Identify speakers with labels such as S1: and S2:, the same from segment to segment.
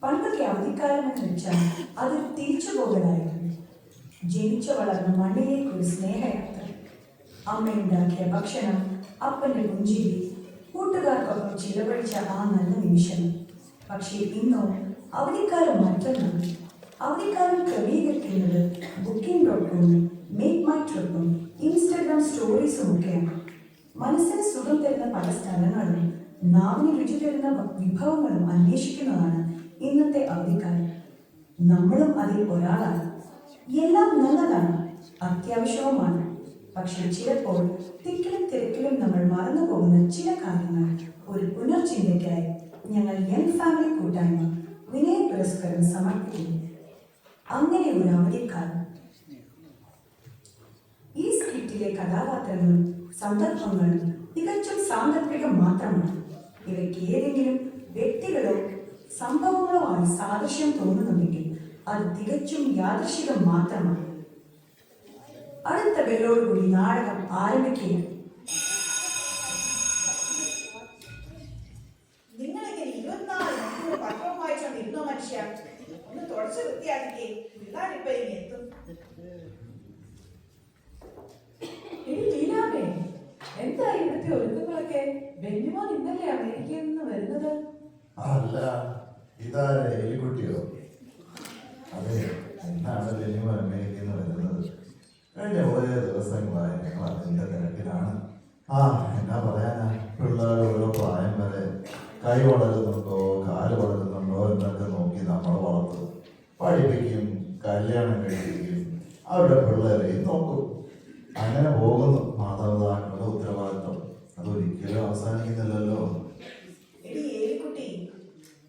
S1: പണ്ടൊക്കെ അവധിക്കാലം എന്ന് വെച്ചാൽ അതൊരു തിരിച്ചുപോകലായിരുന്നു. ജനിച്ചു വളർന്ന മണ്ണിലേക്ക് ഒരു സ്നേഹയാത്ര. അമ്മയുണ്ടാക്കിയ ഭക്ഷണം, അപ്പന്റെ പുഞ്ചിരി, കൂട്ടുകാർക്കൊപ്പം ചിലവഴിച്ച ആ നല്ല നിമിഷം. പക്ഷേ ഇന്നോ അവധിക്കാലം മറ്റൊന്നാണ്. അവധിക്കാലം ക്രമീകരിക്കുന്നത് Booking.com, മേക്ക് മൈ ട്രിപ്പും ഇൻസ്റ്റാഗ്രാം സ്റ്റോറീസും ഒക്കെയാണ്. മനസ്സിന് സുഖം തരുന്ന പല സ്ഥലങ്ങളും നാവിന് രുചി തരുന്ന വിഭവങ്ങളും അന്വേഷിക്കുന്നതാണ് ഇന്നത്തെ അവധിക്കാലം. നമ്മളും അതിൽ ഒരാളാണ്. എല്ലാം നല്ലതാണ്, അത്യാവശ്യവുമാണ്. പക്ഷെ ചിലപ്പോൾ തിക്കിലും തിരക്കിലും നമ്മൾ മറന്നു പോകുന്ന ചില കാര്യങ്ങൾ ഒരു പുനർചിന്തയ്ക്കായി ഞങ്ങൾ യങ് ഫാമിലി കൂട്ടായ്മ വിനയ പുരസ്കാരം സമർപ്പിക്കുന്നു. അങ്ങനെ ഒരു അവധിക്കാലം. ഈ സ്ക്രിപ്റ്റിലെ കഥാപാത്രങ്ങളും സന്ദർഭങ്ങളും തികച്ചും സാങ്കല്പികം മാത്രമാണ്. ഇവയ്ക്ക് ഏതെങ്കിലും വ്യക്തികളോ സംഭവങ്ങളോ ആയി സാദൃശ്യം തോന്നുന്നുണ്ടെങ്കിൽ അത് തികച്ചും യാദൃശികം മാത്രമാണ്. അടുത്ത ബെല്ലോടുകൂടി നാടകം ആരംഭിക്കുകയാണ്.
S2: നിങ്ങളിങ്ങനെ 24 മണിക്കൂർ പത്രവും വായിച്ചോണ്ടിരുന്നോ മനുഷ്യ? ഒന്ന് തുടച്ച് വൃത്തിയാക്കിക്കേ, പിള്ളേരിപ്പോ ഇനി എത്തും.
S3: എന്താ ഇവിടുത്തെ ഒരുക്കങ്ങളൊക്കെ? ബെന്നിമോൻ ഇന്നലെ അമേരിക്കയിൽ നിന്ന് വരുന്നത്?
S4: അല്ല, ഇതാരെ എലിക്കുട്ടിയോ? അതെ, എന്നാണ് ബെന്നിമോൻ അമേരിക്കയിൽ നിന്ന് വരുന്നത്. കഴിഞ്ഞ കുറേ ദിവസങ്ങളായി ഞങ്ങൾ അതിൻ്റെ തിരക്കിലാണ്. എന്നാ പറയാനാ, പിള്ളേർ ഓരോ പ്രായം വരെ കൈ വളരുന്നുണ്ടോ കാല് വളരുന്നുണ്ടോ എന്നൊക്കെ നോക്കി നമ്മൾ വളർത്തും, പഠിപ്പിക്കും, കല്യാണം കഴിപ്പിക്കും, അവരുടെ പിള്ളേരെയും നോക്കും. അങ്ങനെ പോകുന്നു മാതാപിതാക്കളുടെ ഉത്തരവാദിത്വം. അതൊരിക്കലും അവസാനിക്കുന്നില്ലല്ലോ.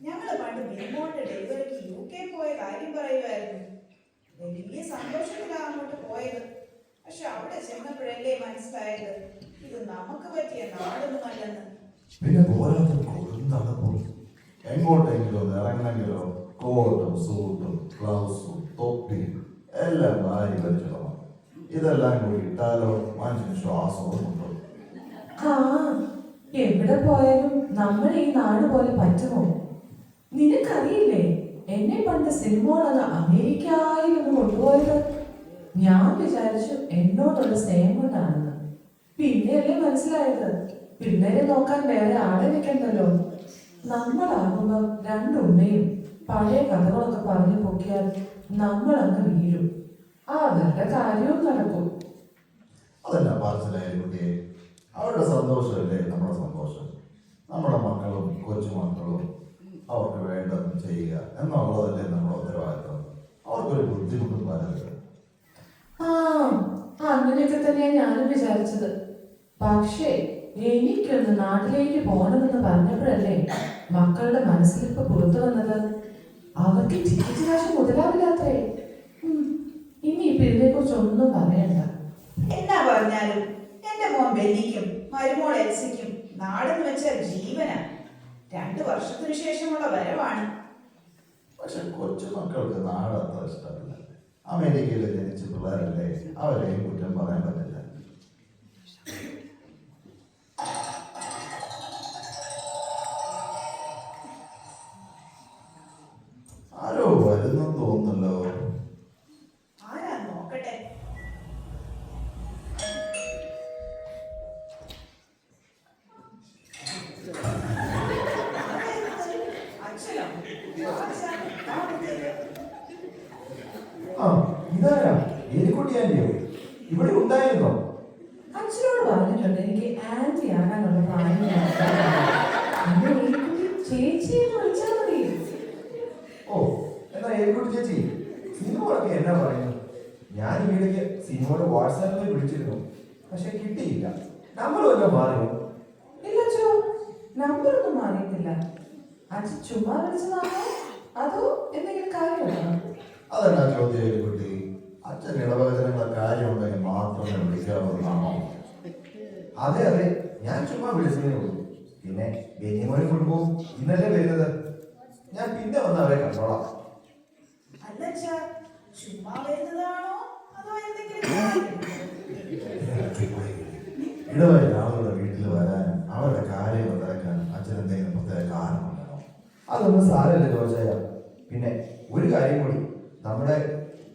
S2: ഞങ്ങള് പണ്ട് ബെന്നിമോന്റെ ഡെലിവറിക്ക് UK പോയ കാര്യം പറയുമായിരുന്നു. വലിയ സന്തോഷത്തിലാണ് അങ്ങോട്ട് പോയത്. പക്ഷെ അവിടെ ചെന്നപ്പോഴല്ലേ മനസ്സിലായത് ഇത് നമുക്ക് പറ്റിയ നാടൊന്നുമല്ലെന്ന്.
S4: പിന്നെ പോരാത്ത കൊടുന്തണുപ്പും. എങ്ങോട്ടെങ്കിലും ഇറങ്ങണമെങ്കിലോ കോട്ടും സൂട്ടും ഗ്ലൗസും തൊപ്പിയും എല്ലാം വാരി വലിച്ചിടണം. ഇതെല്ലാം കൂടി ഇട്ടാലോ മനുഷ്യന് ശ്വാസവും ഉണ്ടോ?
S3: എവിടെ പോയാലും നമ്മൾ ഈ നാട് പോലെ പറ്റുമോ? നിനക്കറിയില്ലേ, എന്നെ പണ്ട് സിനിമകളത് അമേരിക്കയിലൊന്ന് കൊണ്ടുപോയത്? ഞാൻ വിചാരിച്ചു എന്നോടുള്ള സ്നേഹം കൊണ്ടാണെന്ന്. പിന്നെയല്ലേ മനസ്സിലായത് പിള്ളേരെ നോക്കാൻ വേറെ ആളെ വെക്കണ്ടല്ലോ. നമ്മളാകുമ്പോ രണ്ടുമ്മയും പഴയ കഥകളൊക്കെ പറഞ്ഞു പൊക്കിയാൽ നമ്മൾ അങ്ങ് വീഴും. അവരുടെ കാര്യവും നടക്കും.
S4: അതല്ല പറച്ചിലായ കുട്ടിയെ, അവരുടെ സന്തോഷമല്ലേ നമ്മുടെ സന്തോഷം. നമ്മുടെ മക്കളും കൊച്ചുമക്കളും അവർക്ക് വേണ്ടത് ചെയ്യുക എന്നുള്ളതല്ലേ നമ്മുടെ ഉത്തരവാദിത്വം. അവർക്കൊരു ബുദ്ധിമുട്ടും വരരുത്.
S3: അങ്ങനെയൊക്കെ തന്നെയാണ് ഞാനും വിചാരിച്ചത്. പക്ഷേ എനിക്കൊന്ന് നാട്ടിലേക്ക് പോകണമെന്ന് പറഞ്ഞപ്പോഴല്ലേ മക്കളുടെ മനസ്സിലിപ്പോ പുറത്തു വന്നത്. അവർക്ക് ടിക്കറ്റ് കാശ് മുതലാവില്ലാത്രേ. ഇനിയിപ്പൊ ഇതിനെ കുറിച്ച് ഒന്നും പറയണ്ട.
S2: എന്നാ പറഞ്ഞാലും എന്റെ മോൻ ബെന്നിക്കും മരുമോൾ എൽസിക്കും നാടെന്ന് വെച്ചാൽ ജീവനാ. 2 വർഷത്തിനു ശേഷമുള്ള വരവാണ്.
S4: പക്ഷെ കൊച്ചുമക്കൾക്ക് നാട് അത്ര ഇഷ്ടമല്ല. അമേരിക്കയിൽ ജനിച്ച പിള്ളേരല്ലേ, അവരെയും കുറ്റം പറയാൻ പറ്റില്ല. ആരോ വരുന്നെന്ന് തോന്നുന്നല്ലോ.
S2: ആരാ നോക്കട്ടെ.
S4: ഇതാരാ? എലിക്കുട്ടി ആന്റിയോ? ഇവിടെ ഉണ്ടായിരുന്നോ?
S3: അച്ഛനോട് പറഞ്ഞിട്ടുണ്ട് എനിക്ക് ആന്റി ആകാനുള്ള പ്രായം. ചേച്ചിയെ വിളിച്ചാൽ മതി.
S5: എന്നാ എലിക്കുട്ടി ചേച്ചി, സിനിമകളൊക്കെ എന്നാ പറയുന്നു? ഞാൻ ഈയിടയ്ക്ക് സിനിമയോട് വാട്സാപ്പിൽ വിളിച്ചിരുന്നു, പക്ഷെ കിട്ടിയില്ല. നമ്പർ വല്ലതും മാറിയോ?
S3: ഇല്ല ചോ, നമ്പറൊന്നും മാറിയിട്ടില്ല. അച്ഛൻ ചുമ്മാ വിളിച്ചതാണോ അതോ എന്തെങ്കിലും കാര്യമാണോ?
S4: അതെന്നാ ചോദ്യം എലിക്കുട്ടി? അച്ഛൻ ഇടവചനങ്ങളെ കാര്യമുണ്ടെങ്കിൽ മാത്രമേ വിളിക്കാവുന്നതാണോ?
S5: അതെ അതെ, ഞാൻ ചുമ്മാ വിളിച്ചതേ ഉള്ളൂ. പിന്നെ ബെന്നിമോനെ കൊണ്ടുപോകും ഇന്നല്ലേ വരുന്നത്. ഞാൻ പിന്നെ വന്ന് അവരെ കണ്ടോളാം.
S2: അല്ല ചുമ്മാ വരുന്നതാണോ അതോ എന്തെങ്കിലും
S4: ഇടവഴി ആളുകളുടെ വീട്ടിൽ വരാനും അവരുടെ കാര്യങ്ങൾ തിരക്കാനും അച്ഛൻ എന്തെങ്കിലും പ്രത്യേക കാരണം വേണോ?
S5: അതൊന്നും സാരമില്ല ജോർജയ. പിന്നെ ഒരു കാര്യം കൂടി, നമ്മുടെ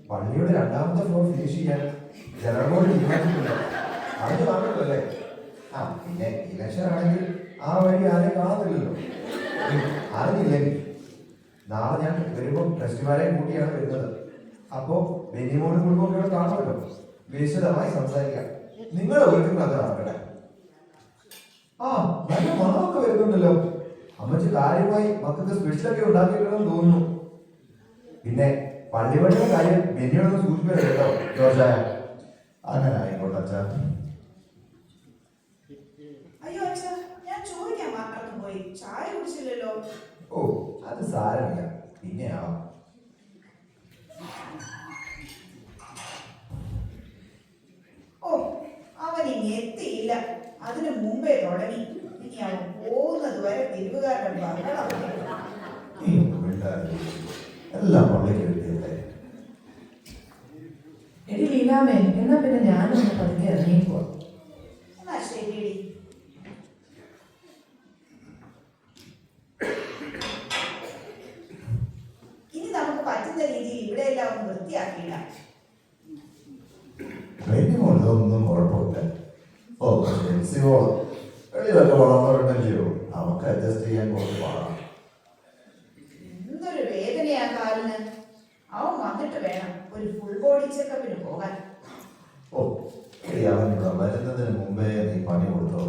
S5: പള്ളിയുടെ 2ാമത്തെ ഫ്ലോർ ഫിനിഷ് ചെയ്യാൻ ജനറൽ ബോഡി തീരുമാനിച്ചിട്ടുണ്ട്. അത് കാണുമല്ലോ അല്ലേ? ആ പിന്നെ ഇലക്ഷൻ ആണെങ്കിൽ ആ വഴി ആരെയും കാണത്തില്ലല്ലോ. അറിഞ്ഞില്ലെങ്കിൽ നാളെ ഞാൻ വരുമ്പോൾ ട്രസ്റ്റിമാരെ കൂട്ടിയാണ് വരുന്നത്. അപ്പോ ബെന്നിമോളും കുടുംബമൊക്കെ കാണുമല്ലോ. വിശദമായി സംസാരിക്കാം. നിങ്ങളുടെ വീട്ടിൽ അത് നടക്കട്ടെ. ആ നല്ല മണമൊക്കെ വരുന്നുണ്ടല്ലോ. അമ്മച്ചി കാര്യമായി മക്കൾക്ക് സ്പെഷ്യലൊക്കെ ഉണ്ടാക്കിയിട്ടുണ്ടെന്ന് തോന്നുന്നു. പിന്നെ പള്ളിപള്ളിയുടെ കാര്യം ബെന്നിയോടൊന്ന് സൂചിപ്പിക്കണം കേട്ടോ ജോസായ.
S4: അങ്ങനെ ആയിക്കോട്ടെ അച്ഛാ.
S2: അയ്യോ അച്ഛാ, ഞാൻ ചോദിക്കാൻ മറന്നു പോയി, ചായ കുടിച്ചില്ലല്ലോ.
S5: ഓ അത് സാരമില്ല, പിന്നെ ആവാം.
S2: ഓ, അവൻ ഇനി എത്തിയില്ല. അതിനു മുമ്പേ തുടങ്ങി. ഇനി അവൻ പോകുന്നത് വരെ തിരുവുകാരുടെ ബഹളം.
S4: നീ ഒന്നും മിണ്ടാതിരി. എല്ലാം പള്ളിക്ക് വേണ്ടിയല്ലേ.
S3: എടി ലീലാമേ, എന്നാ പിന്നെ ഞാനൊന്ന് പതുക്കെ ഇറങ്ങിപ്പോ.
S2: എന്നാ ശരിയടി. ഇനി നമുക്ക് പറ്റുന്ന രീതിയിൽ ഇവിടെ എല്ലാം ഒന്ന് വൃത്തിയാക്കിയിടാം.
S4: ബെന്നിമോളൊന്നും കുഴപ്പമില്ല. ഓ ജെൻസിമോള് വെളിയിലൊക്കെ വളർന്നവരുണ്ടല്ലോ, നമുക്ക് അഡ്ജസ്റ്റ് ചെയ്യാൻ കുറച്ച് പാടാം.
S2: എന്തൊരു വേദനയാ കാലിന്. അവൻ വന്നിട്ട് വേണം ഒരു ഫുൾ ബോഡി ചെക്കപ്പിന് പോകാൻ.
S4: ഓ എടി, അവൻ ഇവിടെ വരുന്നതിന് മുമ്പേ നീ പണി കൊടുത്തോ.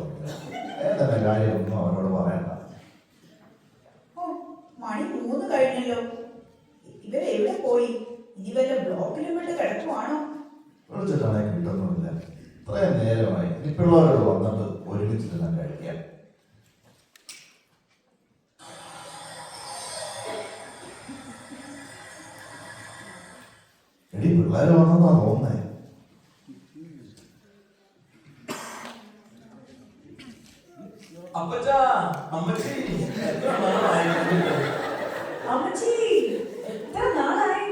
S4: ഏതെന്നെ കാര്യമൊന്നും അവനോട് പറയണ്ട.
S2: ഓ, മണി 3 കഴിഞ്ഞല്ലോ. ഇവരെവിടെ പോയി? ഇനി വല്ല ബ്ലോക്കിലും വിട്ട് കിടക്കുവാണോ?
S4: വിളിച്ചിട്ടാണെങ്കിൽ കിട്ടുന്നുമില്ല. ഇത്രയും നേരമായി. ഇനി പിള്ളേരോട് വന്നിട്ട് ഒരുമിച്ച് തന്നെ കഴിക്കാം. എടി പിള്ളേര് വന്നെന്നാ തോന്നേ.
S6: അപ്പച്ചാ, അമ്മച്ചി, എത്ര നാളായി കണ്ടിട്ട്?
S1: അമ്മച്ചി എത്ര നാളായി.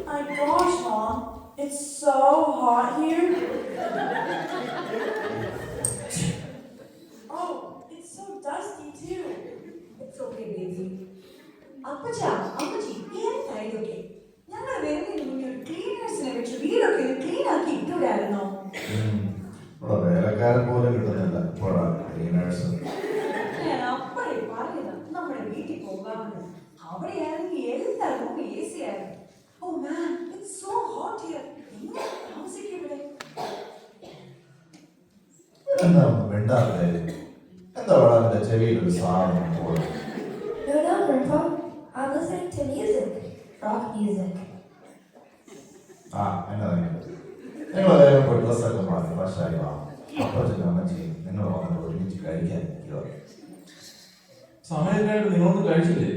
S7: My gosh, Mom, it's so hot here. Oh, it's so dusty too.
S1: It's okay, baby. അപ്പച്ച അമ്മച്ചി എന്തായതൊക്കെ? ഞങ്ങൾ വരുന്നതിന് മുന്നേ ഒരു ക്ലീനേഴ്സിനെ വെച്ച് വീടൊക്കെ ക്ലീൻ ആക്കി ഇട്ടൂടായിരുന്നോ?
S4: ഇവിടെ വേലക്കാരൻ പോലും കിട്ടുന്നില്ല. ഇപ്പോഴാണ് ക്ലീനേഴ്സ്.
S1: ഞാൻ അപ്പഴേ പറഞ്ഞതാ നമ്മുടെ വീട്ടിൽ പോകാമെന്ന്. അവിടെയാണെങ്കിൽ എല്ലാവർക്കും AC ആയിരുന്നു. Oh man, it's so hot here. എങ്ങനെ താമസിക്കും ഇവിടെ?
S4: എന്താ മിണ്ടാതെ? എന്താ വളരെ ചെവിയിലൊരു സാധനം പോലെ?
S7: No, Grandpa. I'm listening to music. Rock music.
S4: ആ എന്നാ നിങ്ങൾ വേഗം പോയി ഡ്രസ്സൊക്കെ മാറി ഫ്രഷായി വാ. അപ്പച്ചനും അമ്മച്ചിയും നിങ്ങൾ വന്നിട്ട് ഒരുമിച്ച് കഴിക്കാൻ ഇരിക്കുക.
S6: സമയത്തായിട്ട് നിങ്ങളൊന്നും കഴിച്ചില്ലേ?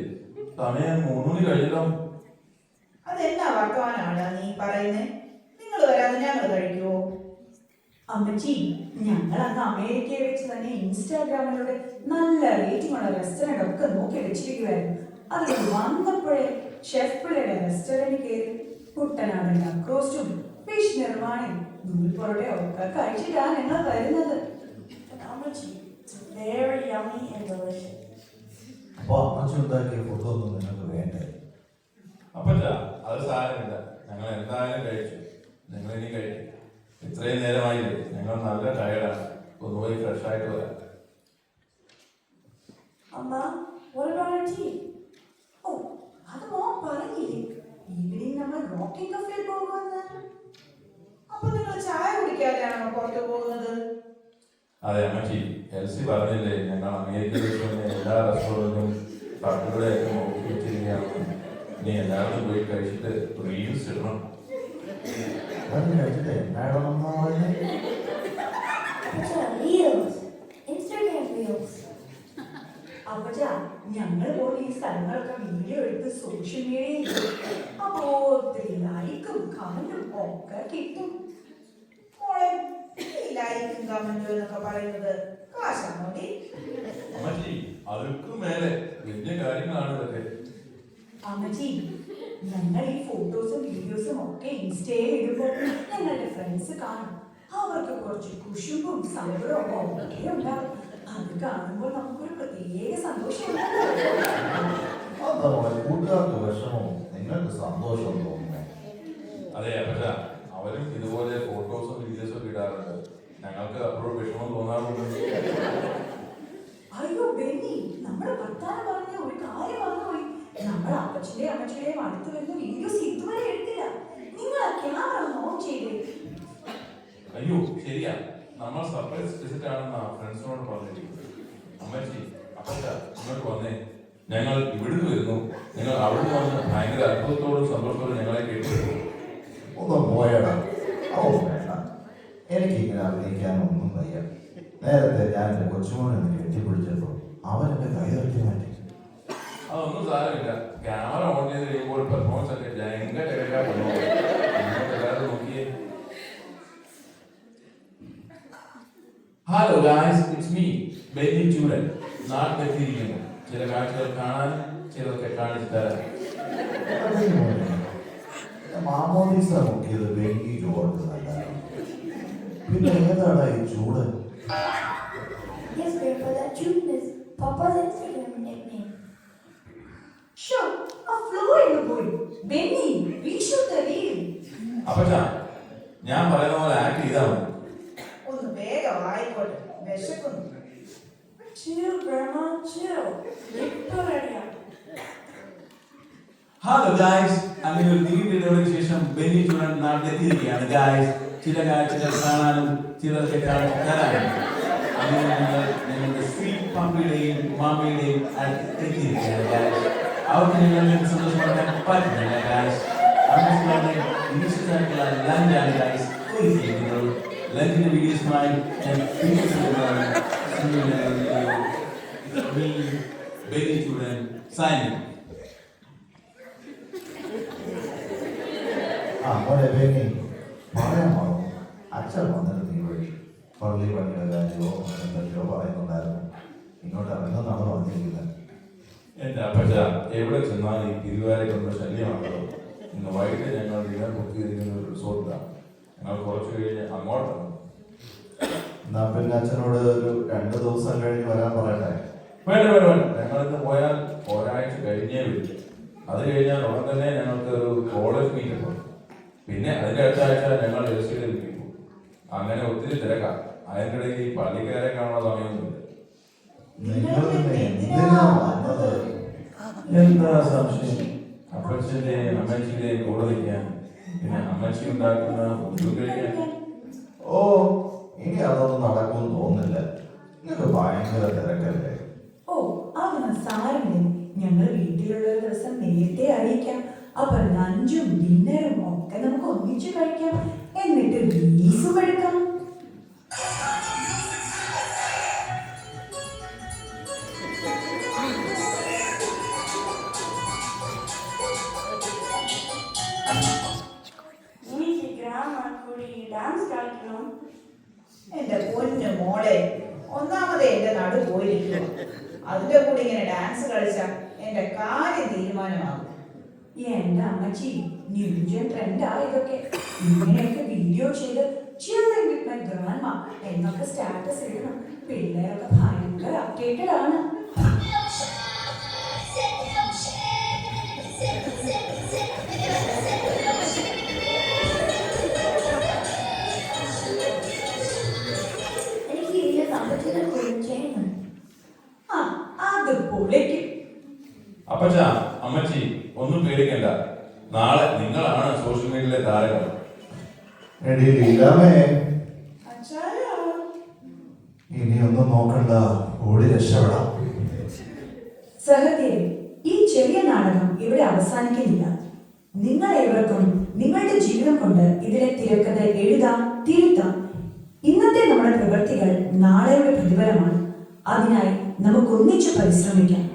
S6: സമയം 3 മണി കഴിഞ്ഞല്ലോ.
S2: അതെന്നാ വർത്തമാനാണ് നീ പറയുന്നേ? നിങ്ങൾ വരാതെ ഞങ്ങൾ കഴിക്കുവോ?
S1: അമ്മച്ചി ഞങ്ങൾ അന്ന് അമേരിക്കയിൽ വെച്ച് തന്നെ ഇൻസ്റ്റാഗ്രാമിലൂടെ നല്ല റേറ്റിംഗ് ഉള്ള റെസ്റ്റോറന്റ് ഒക്കെ നോക്കി വെച്ചിരിക്കുവായിരുന്നു. അതിൽ വന്നപ്പോഴേ ഷെഫ് പിള്ളയുടെ റെസ്റ്റോറന്റ് കയറി കുട്ടനാടൻ ഡക്രോസ്റ്റും ഫിഷ് നിർമ്മാണം നൂൽപ്പൊറോട്ടയും ഒക്കെ കഴിച്ചിട്ടാണ് ഞങ്ങൾ വരുന്നത്.
S7: And Amachi, it's very yummy and delicious.
S4: അപ്പൊ അമ്മച്ചി ഉണ്ടാക്കിയ ഫുഡൊന്നും നിങ്ങൾക്ക് വേണ്ടേ?
S6: അപ്പച്ചാ, അത് സാരമില്ല. ഞങ്ങൾ എന്തായാലും കഴിച്ചു. നിങ്ങൾ ഇനി കഴിക്കും. ഇത്രയും നേരമായില്ലേ? ഞങ്ങൾ നല്ല ടയർഡാണ്. ഒന്ന് പോയി ഫ്രഷ് ആയിട്ട് വരാം.
S7: Mama, what about our tea?
S1: ഓ അത് മോൻ പറഞ്ഞില്ലേ ഈവനിങ് നമ്മൾ റോക്കിംഗ് കഫേയിൽ പോകുമെന്ന്?
S2: അപ്പൊ നിങ്ങൾ ചായ കുടിക്കാതെയാണോ പുറത്തു പോകുന്നത്?
S6: അതെ അമ്മച്ചി, എൽസി പറഞ്ഞില്ലേ ഞങ്ങൾ അമേരിക്കയിൽ വെച്ച് വന്ന എല്ലാ റെസ്റ്റോറൻറ്റും പട്ടികളെയൊക്കെ നോക്കി വെച്ചിരിക്കുകയാണ്. ഇനി എല്ലാവരും പോയി കഴിച്ചിട്ട് റീൽസ് ഇടണം.
S4: അതൊന്നും കഴിച്ചിട്ടേ മാഡം എന്നാ പറഞ്ഞത്?
S7: Amacha, reels. Instagram reels.
S1: അപ്പച്ച ഞങ്ങൾ പോയി ഈ സ്ഥലങ്ങളൊക്കെ വീഡിയോ എടുത്ത് സോഷ്യൽ മീഡിയയിൽ അപ്പോ ഒത്തിരി ലൈക്കും കമന്റും ഒക്കെ കിട്ടും.
S2: മോളെ, ഈ ലൈക്കും കമന്റും എന്നൊക്കെ പറയുന്നത് കാശാണോ നീ?
S6: അമ്മച്ചി, അതൊക്കെ മേലെ വലിയ കാര്യങ്ങളാണ് ഇതൊക്കെ.
S1: അമ്മച്ചി ഞങ്ങൾ ഈ ഫോട്ടോസും വീഡിയോസും ഒക്കെ ഇൻസ്റ്റയിൽ ഇടുമ്പോൾ ഞങ്ങളുടെ ഫ്രണ്ട്സ് കാണും. അവർക്ക് കുറച്ച് കുശുമ്പും സങ്കടവും ഒക്കെ ഉണ്ടാവും. അത് കാണുമ്പോൾ നമുക്കൊരു പ്രത്യേക സന്തോഷം ഉണ്ടാവും.
S4: ഒരു സന്തോഷം തോന്നുന്നത്.
S6: അതെ അപ്പച്ച, അവരും ഇതുപോലെ ഫോട്ടോസും വീഡിയോസും ഒക്കെ ഇടാറുണ്ട്. ഞങ്ങൾക്ക് അപ്പോഴും വിഷമം തോന്നാറുണ്ട്.
S1: അയ്യോ ബെന്നി, നമ്മുടെ ഭർത്താവ് പറഞ്ഞ ഒരു കാര്യം മറന്നുപോയി. നമ്മൾ അപ്പച്ചന്റെയും അമ്മച്ചിയുടെയും അടുത്ത് വരുന്ന വീഡിയോസ് ഇതുവരെ എടുത്തില്ല. നിങ്ങൾ ആ ക്യാമറ ഓൺ ചെയ്തേ.
S6: അയ്യോ ശരിയാ, നമ്മൾ സർപ്രൈസ് വിസിറ്റ് ആണെന്ന് ഫ്രണ്ട്സിനോട് പറഞ്ഞിരിക്കുന്നത്. അമ്മച്ചി, അപ്പച്ച ഇങ്ങോട്ട് വന്നേ, ഞങ്ങൾ ഇവിടുന്ന് വരുന്നു. നിങ്ങൾ അവിടുന്ന് വന്ന് ഭയങ്കര അത്ഭുതത്തോടും സന്തോഷത്തോടും ഞങ്ങളെ കേട്ടു.
S4: ഒന്ന് പോയടാ. ഓ വേണ്ട, എനിക്കിങ്ങനെ അഭിനയിക്കാനൊന്നും വയ്യ. നേരത്തെ ഞാൻ എൻ്റെ കൊച്ചുമോനെ ഒന്ന് കെട്ടിപ്പിടിച്ചപ്പോൾ അവനെൻ്റെ കൈ തട്ടി മാറ്റി.
S6: അതൊന്നും സാരമില്ല. ക്യാമറ ഓൺ ചെയ്ത് കഴിയുമ്പോൾ പെർഫോമൻസ് ഒക്കെ ഭയങ്കര നോക്കിയേ. Hello guys, it's me Benny Choodan. നാട്ടിലെത്തിയിരിക്കുന്നു. ചില കാഴ്ചകൾ കാണാൻ, ചിലതൊക്കെ കാണിച്ചു തരാൻ.
S4: മാമോദീസ നോക്കിയത് വെങ്കി ചോർത്ത് നല്ലതാണ്. പിന്നെ ഏതാടാ ഈ ചൂടൻ?
S7: Yes, Grandpa, that June is Papa's Instagram nickname.
S1: Show, ആ ഫ്ലോ എന്ന് പോയി. Benny, reshoot the reel.
S6: അപ്പച്ച, ഞാൻ പറയുന്ന പോലെ ആക്ട് ചെയ്താൽ മതി.
S2: ഒന്ന് വേഗം ആയിക്കോട്ടെ, വിശക്കുന്നു.
S3: Chill, Grandma, chill. ഇപ്പൊ റെഡിയാണ്.
S8: ഹലോ ഗായ്സ്, അങ്ങനെ ഒരു നീണ്ട ഇടവേളയ്ക്ക് ശേഷം ബെന്നി ചൂടൻ നാട്ടിലെത്തിയിരിക്കുകയാണ് ഗായ്സ്. ചില കാഴ്ചകൾ കാണാനും ചിലതൊക്കെ കാണിച്ചു തരാനും. അങ്ങനെ നിങ്ങളുടെ സ്വീറ്റ് പമ്പിയുടെയും മാമയുടെയും എത്തിയിരിക്കുകയാണ് ഗായ്സ്. അവർക്ക് നിങ്ങളുടെ സന്തോഷം പറയാൻ പറ്റുന്നില്ല ഗായ്സ്. അവരുടെ ഇൻസ്റ്റന്റായിട്ടുള്ള ലഞ്ചാണ് ഗായ്സ് ഒരുക്കിയിരിക്കുന്നത്. ലഞ്ചിന്റെ വീഡിയോസുമായി ഞാൻ ബെന്നി ചൂടൻ സൈനിങ്.
S4: മോനെ വെങ്കി, പറയാൻ മറന്നു. അച്ഛൻ വന്നിട്ട് നീ വഴി പള്ളി പണിയുടെ കാര്യമോ എന്തൊക്കെയോ പറയുന്നുണ്ടായിരുന്നു. ഇങ്ങോട്ട് ഇറങ്ങുന്നാണ് പറഞ്ഞിരിക്കുന്നത്.
S6: എന്റെ അപ്പച്ച, എവിടെ ചെന്നാലും ഈ തിരുവാരെ കൊണ്ട് ശല്യമാണല്ലോ. ഇന്ന് വൈകിട്ട് ഞങ്ങൾ ഡിന്നർ ബുക്ക് ചെയ്തിരിക്കുന്ന ഒരു റിസോർട്ടിലാണ്. ഞങ്ങൾ കുറച്ച് കഴിഞ്ഞ് അങ്ങോട്ടാണ്.
S4: എന്നാ പിന്നെ അച്ഛനോട് ഒരു 2 ദിവസം കഴിഞ്ഞ് വരാൻ പറയട്ടെ.
S6: വേണ്ട വേണ്ട വേണ്ട, ഞങ്ങളിന്ന് പോയാൽ ഒരാഴ്ച കഴിഞ്ഞേ വരും. അത് കഴിഞ്ഞാൽ ഉടൻ തന്നെ ഞങ്ങൾക്ക് ഒരു കോളേജ് മീറ്റ് ഉണ്ട്. പിന്നെ അതിന്റെ അടുത്ത ആഴ്ച ഞങ്ങൾ എൽസിയിൽ പോകും. അങ്ങനെ ഒത്തിരി തിരക്കാം. അതിൻ്റെ ഇടയിൽ ഈ പള്ളിക്കാരെ കാണാനുള്ള സമയമൊന്നുമില്ല.
S4: നിങ്ങൾ പിന്നെ എന്തിനാ വന്നത്?
S6: എന്താ സംശയം? അപ്പച്ചന്റെയും അമ്മച്ചിന്റെയും കൂടെ നിൽക്കാൻ, പിന്നെ അമ്മച്ചി ഉണ്ടാക്കുന്ന ഫുഡ് കഴിക്കാൻ.
S4: ഓ, ഇനി അതൊന്നും നടക്കുമെന്ന് തോന്നുന്നില്ല. നിങ്ങൾക്ക് ഭയങ്കര തിരക്കല്ലേ?
S1: ഓ, അതൊന്നും സാരമില്ല. ഞങ്ങൾ വീട്ടിലുള്ള ഒരു ദിവസം നേരത്തെ അറിയിക്കാം. അപ്പൊ ലഞ്ചും ഡിന്നറും ഒക്കെ നമുക്ക് ഒന്നിച്ച് കഴിക്കാം. എന്നിട്ട് റീൽസും എടുക്കാം.
S7: എനിക്ക് ഗ്രാമ കൂടി ഡാൻസ് കളിക്കണം.
S2: എന്റെ പൊന്നു മോളെ, ഒന്നാമതേ എന്റെ നടു പോയിരിക്കുക. അതിന്റെ കൂടെ ഇങ്ങനെ ഡാൻസ് കളിച്ചാൽ എന്റെ കാര്യം തീരുമാനമാകും.
S1: എന്റെ അമ്മച്ചി, ന്യൂജൻ ട്രെൻഡാ ഇതൊക്കെ. ഇങ്ങനെയൊക്കെ വീഡിയോ ചെയ്ത് chilling with my grandma എന്നൊക്കെ സ്റ്റാറ്റസ് ഇടണം. പിള്ളേരൊക്കെ ഭയങ്കര അപ്ഡേറ്റഡ് ആണ്.
S7: എനിക്ക് ഇതിന്റെ സമ്പത്തിനെ കുറിച്ച് ചെയ്യണം.
S1: ആ, അത് പൊളിക്കും.
S6: അപ്പച്ച, അമ്മച്ചി ഒന്നും പേടിക്കണ്ട. നാളെ നിങ്ങളാണ് സോഷ്യൽ മീഡിയയിലെ താരങ്ങൾ.
S4: എടീ ലീലാമേ,
S2: അച്ചായ,
S4: ഇനി ഒന്നും നോക്കണ്ട, ഓടി രക്ഷപ്പെടാം.
S1: സഹദേവി, ഈ ചെറിയ നാടകം ഇവിടെ അവസാനിക്കുന്നില്ല. നിങ്ങൾ ഏവർക്കും നിങ്ങളുടെ ജീവിതം കൊണ്ട് ഇതിലെ തിരക്കഥ എഴുതാം, തിരുത്താം. ഇന്നത്തെ നമ്മുടെ പ്രവൃത്തികൾ നാളെയുടെ പ്രതിഫലമാണ്. അതിനായി നമുക്ക് ഒന്നിച്ചു പരിശ്രമിക്കാം.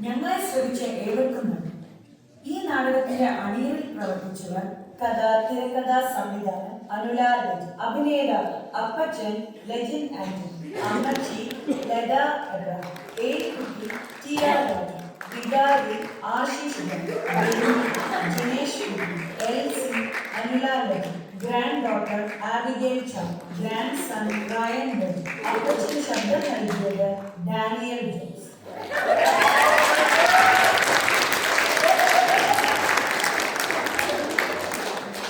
S1: ഞങ്ങളെ ശ്രമിച്ച ഏവർക്കും നന്ദി. ഈ നാടകത്തിന്റെ അണിയറിൽ പ്രവർത്തിച്ചവർ കഥ, തിരക്കഥ, സംവിധാനം അനുലാൽ ഗായകൻ, അഭിനേതാവ്, അപ്പച്ചൻ, ലെജൻഡ് ആക്ടർ, അമ്മച്ചി, ലത അബ്രഹാം, എ കുട്ടി, ടിയ രാജ, വികാരി, ആശിഷ് ബെൻ, ബെന്നി, ജിനേഷ് കുട്ടി, എൽസി, അനുല ലത, ഗ്രാൻഡ് ഡോട്ടർ ആബിഗേൽ ചാ, ഗ്രാൻഡ് സൺ റയൻ ബെൻ, അപ്പച്ചന് ശബ്ദം നൽകിയത് ഡാനിയൽ